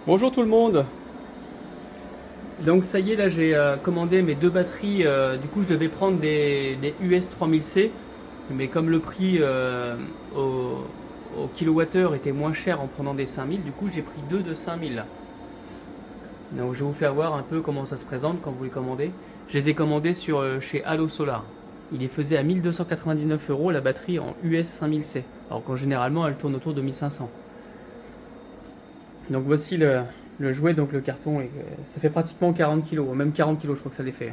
Bonjour tout le monde. Donc ça y est, là j'ai commandé mes deux batteries. Du coup je devais prendre des US 3000C, mais comme le prix au kilowattheure était moins cher en prenant des 5000, du coup j'ai pris deux de 5000. Donc je vais vous faire voir un peu comment ça se présente quand vous les commandez. Je les ai commandés sur, chez Allo Solar. Il les faisait à 1299 euros la batterie en US 5000C. Alors qu'en généralement elle tourne autour de 1500. Donc voici le jouet, donc le carton, ça fait pratiquement 40 kg, même 40 kg je crois que ça les fait.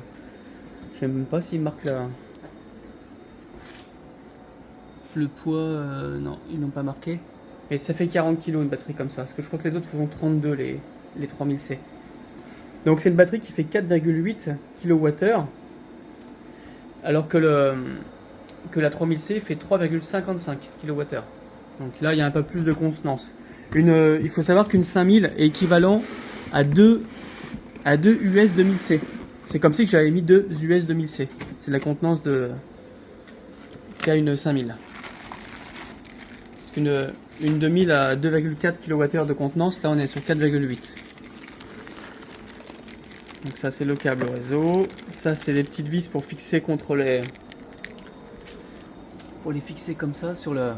Je sais même pas s'il marque le poids, non ils n'ont pas marqué. Mais ça fait 40 kg une batterie comme ça, parce que je crois que les autres font 32 les 3000C. Donc c'est une batterie qui fait 4,8 kWh, alors que la 3000C fait 3,55 kWh. Donc là il y a un peu plus de consonance. Il faut savoir qu'une 5000 est équivalent à 2 US 2000C. C'est comme si j'avais mis 2 US 2000C. C'est la contenance qu'a une 5000. Une 2000 à 2,4 kWh de contenance, là on est sur 4,8. Donc ça c'est le câble réseau. Ça c'est les petites vis pour fixer contre les... Pour les fixer comme ça sur le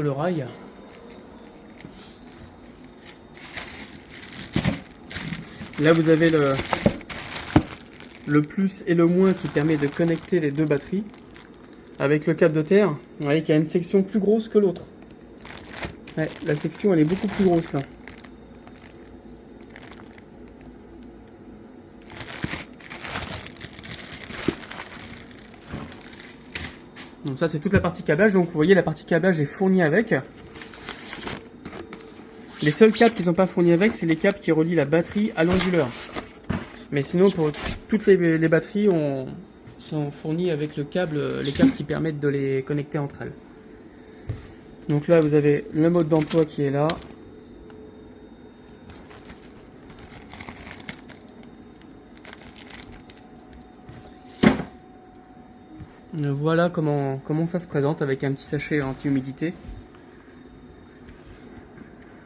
rail. Là vous avez le plus et le moins qui permet de connecter les deux batteries. Avec le câble de terre, vous voyez qu'il y a une section plus grosse que l'autre. Ouais, la section elle est beaucoup plus grosse là. Donc ça c'est toute la partie câblage, donc vous voyez la partie câblage est fournie avec. Les seuls câbles qui ne sont pas fournis avec, c'est les câbles qui relient la batterie à l'onduleur. Mais sinon pour toutes les batteries sont fournies avec les câbles qui permettent de les connecter entre elles. Donc là vous avez le mode d'emploi qui est là. Voilà comment ça se présente avec un petit sachet anti-humidité.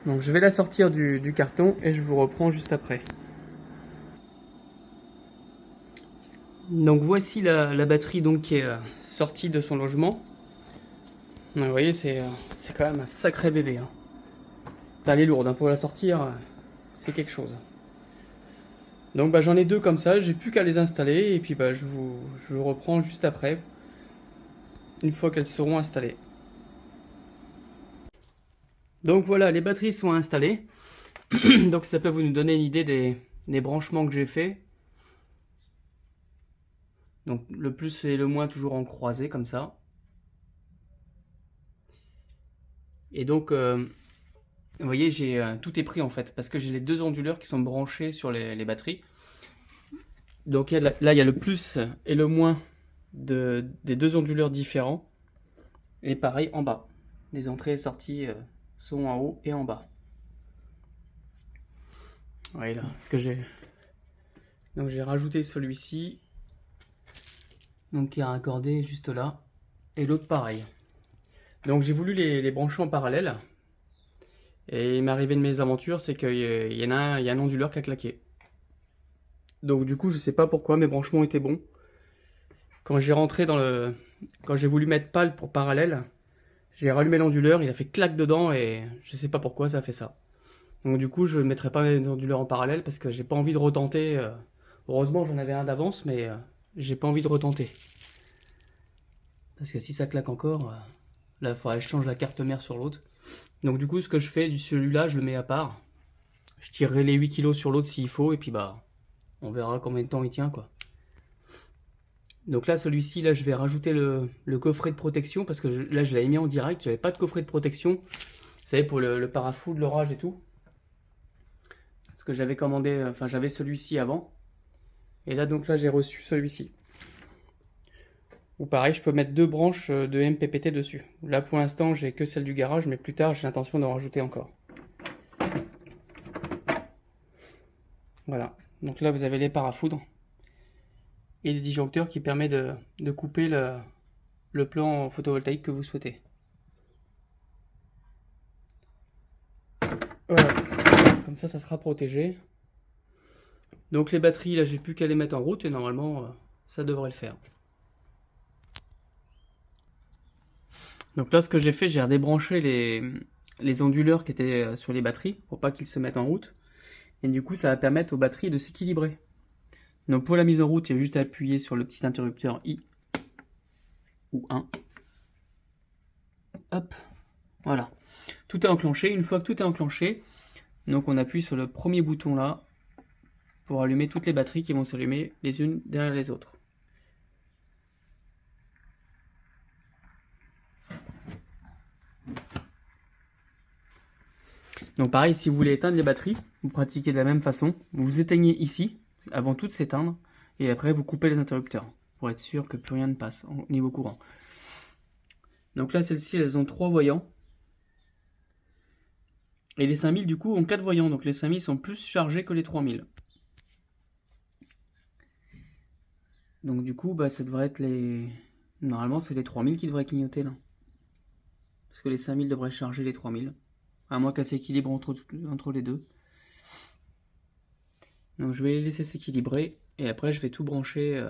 Donc je vais la sortir du carton et je vous reprends juste après. Donc voici la batterie donc qui est sortie de son logement. Donc, vous voyez c'est quand même un sacré bébé. Hein. Elle est lourde hein, pour la sortir, c'est quelque chose. Donc bah, j'en ai deux comme ça, j'ai plus qu'à les installer et puis bah, je vous reprends juste après, une fois qu'elles seront installées. Donc voilà, les batteries sont installées. Donc ça peut vous nous donner une idée des branchements que j'ai fait. Donc le plus et le moins toujours en croisé comme ça. Et donc vous voyez tout est pris en fait parce que j'ai les deux onduleurs qui sont branchés sur les batteries. Donc là il y a le plus et le moins des deux onduleurs différents. Et pareil en bas. Les entrées et sorties sont en haut et en bas. Ouais, là, parce que donc j'ai rajouté celui-ci, donc qui est raccordé juste là, et l'autre pareil. Donc j'ai voulu les brancher en parallèle, et il m'est arrivé une mésaventure, c'est qu'il y a un onduleur qui a claqué. Donc du coup je sais pas pourquoi mes branchements étaient bons. Quand j'ai voulu mettre pâle pour parallèle, j'ai rallumé l'onduleur, il a fait claque dedans et je sais pas pourquoi ça a fait ça. Donc du coup je ne mettrai pas mes onduleurs en parallèle parce que j'ai pas envie de retenter. Heureusement j'en avais un d'avance mais j'ai pas envie de retenter. Parce que si ça claque encore, là il faudrait que je change la carte mère sur l'autre. Donc du coup ce que je fais, celui-là je le mets à part. Je tirerai les 8 kg sur l'autre s'il faut et puis bah on verra combien de temps il tient quoi. Donc là celui-ci, là je vais rajouter le coffret de protection parce que là je l'avais mis en direct, j'avais pas de coffret de protection. Vous savez pour le parafou de l'orage et tout. Parce que j'avais commandé, enfin j'avais celui-ci avant. Et là donc là j'ai reçu celui-ci. Ou pareil je peux mettre deux branches de MPPT dessus. Là pour l'instant j'ai que celle du garage mais plus tard j'ai l'intention d'en rajouter encore. Voilà, donc là vous avez les parafoudres. Et les disjoncteurs qui permettent de couper le plan photovoltaïque que vous souhaitez. Voilà, Comme ça sera protégé. Donc les batteries, là, j'ai plus qu'à les mettre en route et normalement, ça devrait le faire. Donc là, ce que j'ai fait, j'ai redébranché les onduleurs qui étaient sur les batteries pour pas qu'ils se mettent en route. Et du coup, ça va permettre aux batteries de s'équilibrer. Donc pour la mise en route, il y a juste à appuyer sur le petit interrupteur I ou 1. Hop, voilà. Tout est enclenché. Une fois que tout est enclenché, donc on appuie sur le premier bouton là pour allumer toutes les batteries qui vont s'allumer les unes derrière les autres. Donc pareil, si vous voulez éteindre les batteries, vous pratiquez de la même façon. Vous éteignez ici, avant tout de s'éteindre, et après vous coupez les interrupteurs, pour être sûr que plus rien ne passe au niveau courant. Donc là, celles-ci, elles ont 3 voyants. Et les 5000, du coup, ont 4 voyants, donc les 5000 sont plus chargés que les 3000. Donc du coup, bah, ça devrait être les... Normalement, c'est les 3000 qui devraient clignoter, là. Parce que les 5000 devraient charger les 3000. À moins qu'elle s'équilibre entre les deux. Donc je vais les laisser s'équilibrer. Et après, je vais tout brancher.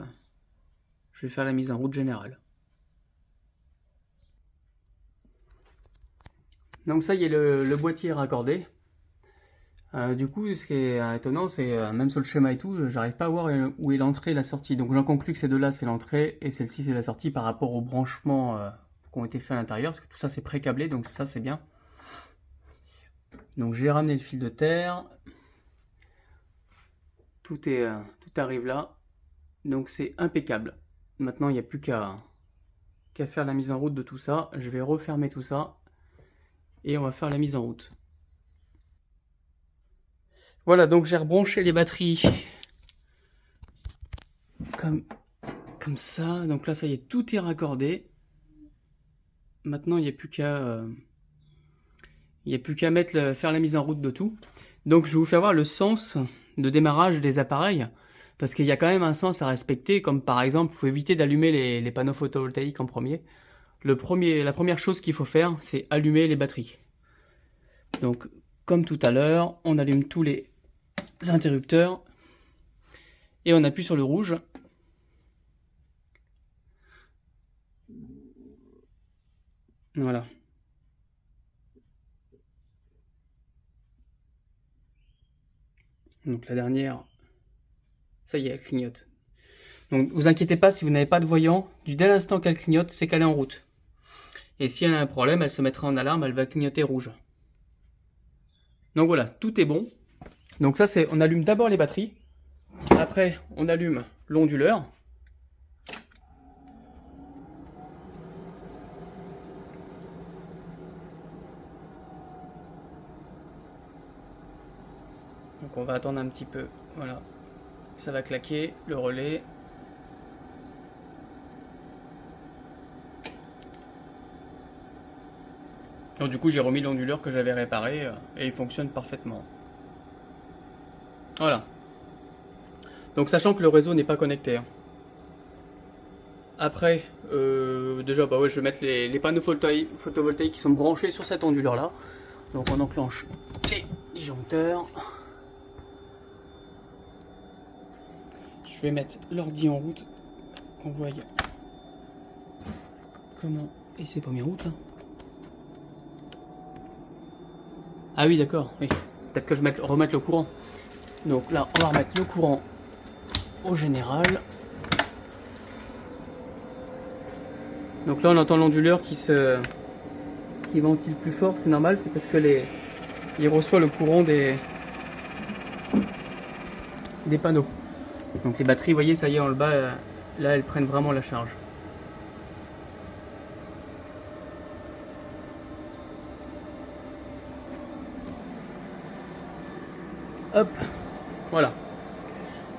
Je vais faire la mise en route générale. Donc ça y est, le boîtier est raccordé. Du coup, ce qui est étonnant, c'est même sur le schéma et tout, j'arrive pas à voir où est l'entrée et la sortie. Donc j'en conclus que ces deux-là, c'est l'entrée et celle-ci, c'est la sortie par rapport aux branchements qui ont été faits à l'intérieur. Parce que tout ça, c'est pré-câblé, donc ça, c'est bien. Donc j'ai ramené le fil de terre. Tout arrive là. Donc c'est impeccable. Maintenant, il n'y a plus qu'à faire la mise en route de tout ça. Je vais refermer tout ça. Et on va faire la mise en route. Voilà, donc j'ai rebranché les batteries comme ça. Donc là, ça y est, tout est raccordé. Maintenant, il n'y a plus qu'à faire la mise en route de tout. Donc je vais vous faire voir le sens de démarrage des appareils. Parce qu'il y a quand même un sens à respecter. Comme par exemple, il faut éviter d'allumer les panneaux photovoltaïques en premier. La première chose qu'il faut faire, c'est allumer les batteries. Donc, comme tout à l'heure, on allume tous les interrupteurs et on appuie sur le rouge. Voilà. Donc la dernière, ça y est, elle clignote. Donc vous inquiétez pas si vous n'avez pas de voyant, dès l'instant qu'elle clignote, c'est qu'elle est en route. Et si elle a un problème, elle se mettra en alarme, elle va clignoter rouge. Donc voilà, tout est bon. Donc ça, on allume d'abord les batteries. Après, on allume l'onduleur. Donc on va attendre un petit peu. Voilà. Ça va claquer, le relais. Donc du coup, j'ai remis l'onduleur que j'avais réparé et il fonctionne parfaitement. Voilà. Donc sachant que le réseau n'est pas connecté. Après, déjà, bah ouais, je vais mettre les panneaux photovoltaïques qui sont branchés sur cet onduleur là. Donc on enclenche les disjoncteurs. Je vais mettre l'ordi en route, qu'on voie comment... Et c'est pas mis en route là. Ah oui, d'accord, oui. Peut-être que je vais remettre le courant. Donc là, on va remettre le courant au général. Donc là, on entend l'onduleur qui ventile plus fort. C'est normal, c'est parce que il reçoit le courant des panneaux. Donc les batteries, vous voyez, ça y est, en le bas, là, elles prennent vraiment la charge. Hop, voilà.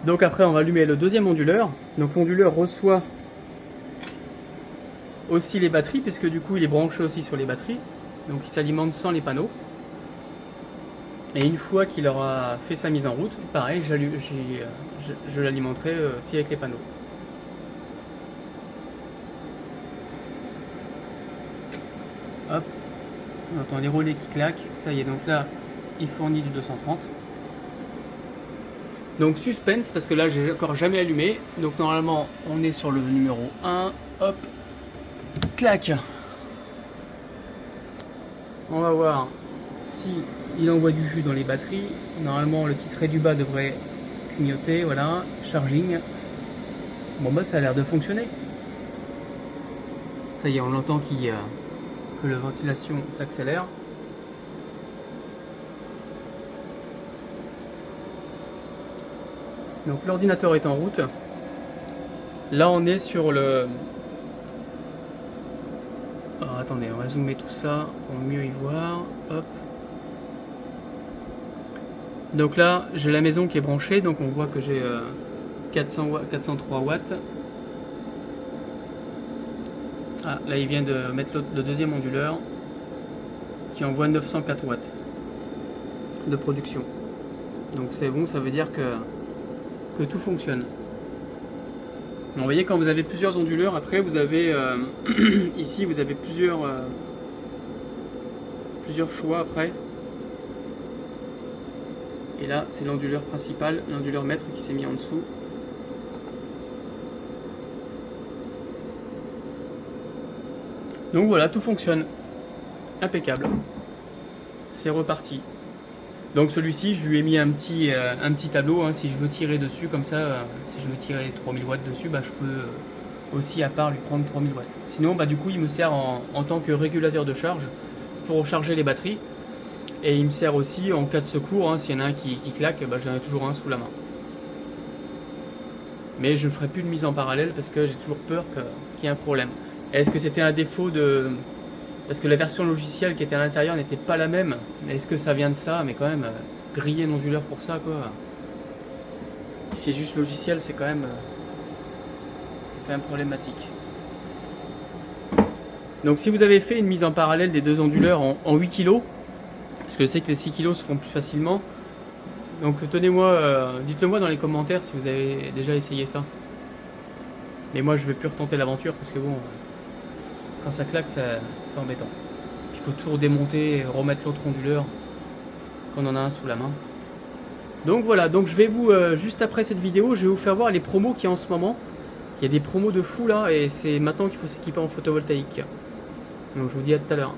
Donc après, on va allumer le deuxième onduleur. Donc l'onduleur reçoit aussi les batteries, puisque du coup, il est branché aussi sur les batteries. Donc il s'alimente sans les panneaux. Et une fois qu'il aura fait sa mise en route, pareil, je l'alimenterai aussi avec les panneaux. Hop, on entend les relais qui claquent. Ça y est, donc là, il fournit du 230. Donc suspense, parce que là j'ai encore jamais allumé. Donc normalement on est sur le numéro 1. Hop, clac. On va voir si il envoie du jus dans les batteries. Normalement le petit trait du bas devrait clignoter. Voilà, charging. Bon bah ça a l'air de fonctionner. Ça y est, on entend que la ventilation s'accélère. Donc l'ordinateur est en route. Là on est sur le... Alors, attendez, on va zoomer tout ça pour mieux y voir. Hop. Donc là j'ai la maison qui est branchée, donc on voit que j'ai 403 watts. Ah, là il vient de mettre le deuxième onduleur qui envoie 904 watts de production. Donc c'est bon, ça veut dire que tout fonctionne. Vous voyez, quand vous avez plusieurs onduleurs, après vous avez ici vous avez plusieurs choix après. Et là c'est l'onduleur principal, l'onduleur maître qui s'est mis en dessous. Donc voilà, tout fonctionne. Impeccable. C'est reparti. Donc celui-ci, je lui ai mis un petit tableau, hein, si je veux tirer dessus, comme ça, si je veux tirer 3000 watts dessus, bah, je peux aussi à part lui prendre 3000 watts. Sinon, bah, du coup, il me sert en tant que régulateur de charge pour recharger les batteries. Et il me sert aussi en cas de secours, hein, s'il y en a un qui claque, bah, j'en ai toujours un sous la main. Mais je ne ferai plus de mise en parallèle parce que j'ai toujours peur qu'il y ait un problème. Est-ce que c'était un défaut de... Parce que la version logicielle qui était à l'intérieur n'était pas la même. Est-ce que ça vient de ça? Mais quand même, griller un onduleur pour ça, quoi. Si c'est juste logiciel, c'est quand même problématique. Donc si vous avez fait une mise en parallèle des deux onduleurs en 8 kg, parce que je sais que les 6 kg se font plus facilement, donc tenez-moi, dites-le moi dans les commentaires si vous avez déjà essayé ça. Mais moi je vais plus retenter l'aventure parce que bon... Quand ça claque, c'est embêtant. Il faut toujours démonter et remettre l'autre onduleur quand on en a un sous la main. Donc voilà, donc je vais vous, juste après cette vidéo, je vais vous faire voir les promos qu'il y a en ce moment. Il y a des promos de fou là et c'est maintenant qu'il faut s'équiper en photovoltaïque. Donc je vous dis à tout à l'heure.